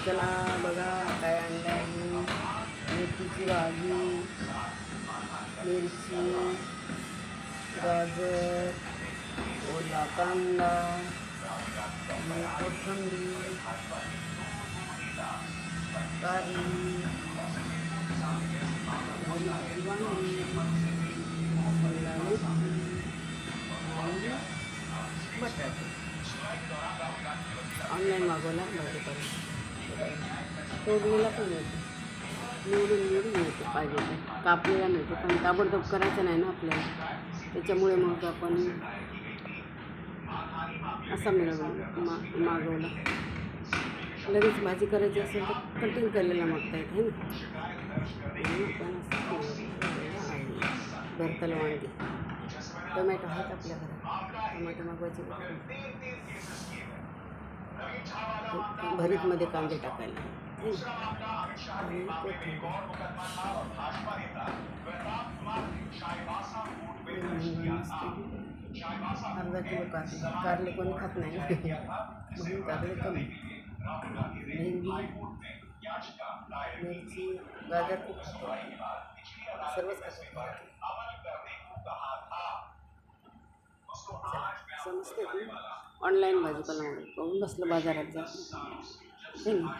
चला बघा काय आणलं आहे. मेथीची भाजी, मिरची, गाजर, ओला कांदा, कोथिंबीर, कारी, वांगी, शिमला मिरची, बटाटे. ऑनलाईन मागवला भाजीपाला तोडलेला पण मिळतो, निवडून मिळतो पाहिजे तर, कापलेला मिळतो. पण ताबडतोब करायचं नाही ना आपल्याला, त्याच्यामुळे मग आपण असा मागवला. लगेच भाजी करायची असेल तर कटिंग केलेला मागता येते ना. भरताला वांगी, टोमॅटो आहेत आपल्या घरात, टोमॅटो मागवायचे. भरीतमध्ये कांदे टाकायला आणि कोथिंबीर. अर्धा किलो कारले कोणी खात नाही म्हणून कारले कमी. भेंडी, मिरची, गाजर खूप खातो, सर्वच खातात. समजते की ऑनलाईन भाजीपाला पाहून बसलं बाजारात जात हे ना,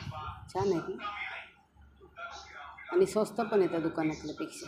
छान आहे की, आणि स्वस्त पण येतं दुकानातल्यापेक्षा.